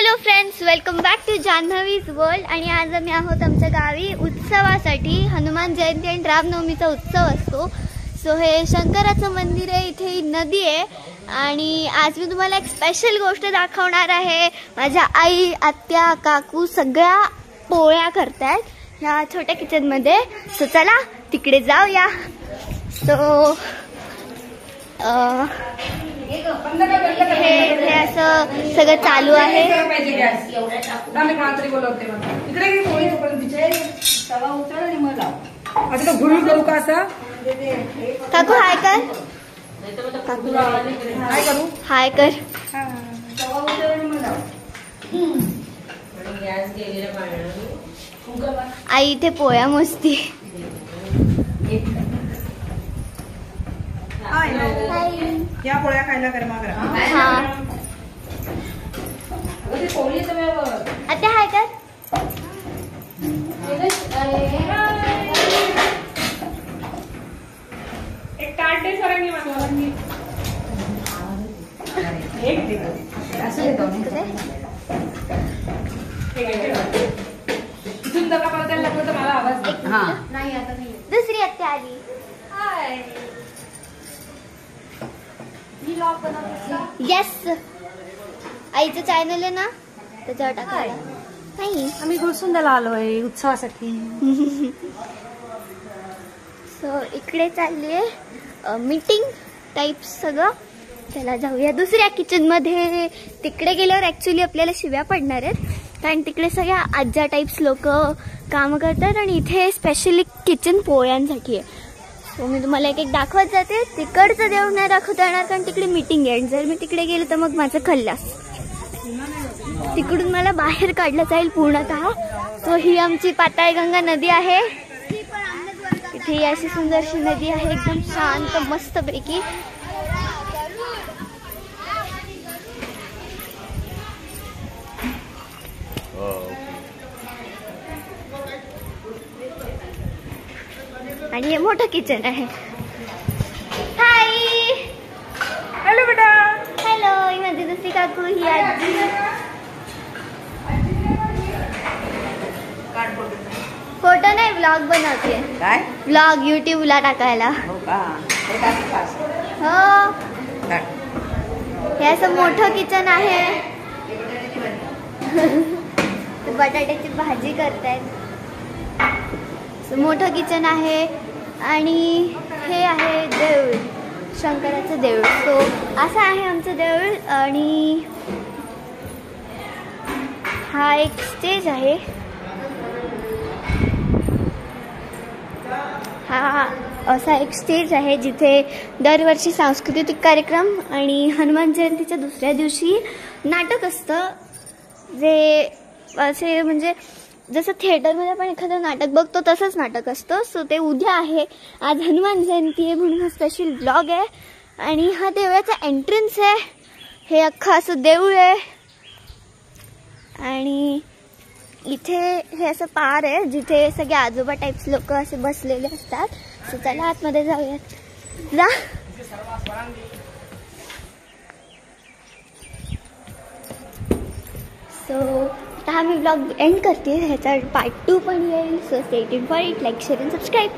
Hello friends, welcome back to Janhavi's world. आणि आज आम्ही आहोत आमच्या गावी उत्सवासाठी। हनुमान जयंती आणि रामनवमीचा उत्सव असतो। सो हे शंकराचं मंदिर आहे, इथे नदी आहे। आणि आज मी तुम्हाला एक स्पेशल गोष्ट दाखवणार आहे। माझ्या आई, आत्या, काकू सगळ्या पोळ्या करतायत ह्या छोट्या किचन मध्ये। सो चला तिकडे जाऊया। सो हे असं सगळं चालू आहे। काकू हाय कर, काकू हाय कर। आई इथे पोळ्या मोजती। या पोळ्या खायला गरमागरम। आता हाय कर। एक ताट दे सरांनी मला। एक दे असं देतो इथून दगा पडताना लागलं तर मला आवाज दे। नाही आता नाही। दुसरी आत्या आली। हाय येस, आईचं चॅनल आहे ना, त्याच्यावर टाकायला। नाही, आम्ही गुलसुंदाला आलोय उत्सवासाठी। सो इकडे चालली आहे मीटिंग टाइप सगळं। चला जाऊया दुसऱ्या किचन मध्ये। तिकडे गेल्यावर ऍक्च्युली आपल्याला शिव्या पडणार आहेत, कारण तिकडे सगळ्या आज्या टाइप्स लोक काम करतात आणि इथे स्पेशली किचन पोळ्यांसाठी आहे। सो मी तुम्हाला एक एक दाखवत जाते। तिकडचं देऊळ नाही दाखवता येणार, कारण तिकडे मीटिंग आहे। जर मी तिकडे गेले तर मग माझं खल्लास, तिकडून मला बाहेर काढलं जाईल पूर्णतः। सो ही आमची पाताळगंगा नदी आहे। इथे अशी सुंदरशी नदी आहे, एकदम शांत मस्त पैकी। आणि हे मोठं किचन आहे। हाय, हॅलो बेटा। हॅलो, ही माझी दुसरी काकू, ही आजी। फोटो नाही, व्लॉग बनवते। काय व्लॉग युट्यूबला टाकायला? हो का? हो, हे असं मोठं किचन आहे। बटाट्याची भाजी करतायत। मोठं किचन आहे आणि हे आहे देऊळ, शंकराचं देऊळ। सो असं आहे आमचं देऊळ। आणि हा एक स्टेज आहे। हा असा एक स्टेज आहे जिथे दरवर्षी सांस्कृतिक कार्यक्रम आणि हनुमान जयंतीच्या दुसऱ्या दिवशी नाटक असतं। जे असे म्हणजे जसं थिएटरमध्ये आपण एखादं नाटक बघतो तसंच नाटक असतं। सो ते उद्या आहे। आज हनुमान जयंती आहे म्हणून हा स्पेशल ब्लॉग आहे। आणि हा देवळाचा एंट्रन्स आहे। हे अख्खं असं देऊळ आहे। आणि इथे हे असं पार आहे जिथे सगळे आजोबा टाइप्स लोक असे बसलेले असतात। सो चला आतमध्ये जाऊयात। जा। सो आता मी ब्लॉग एंड करते। ह्याचा पार्ट 2 पण येईल। So stay tuned for it, like, share and subscribe.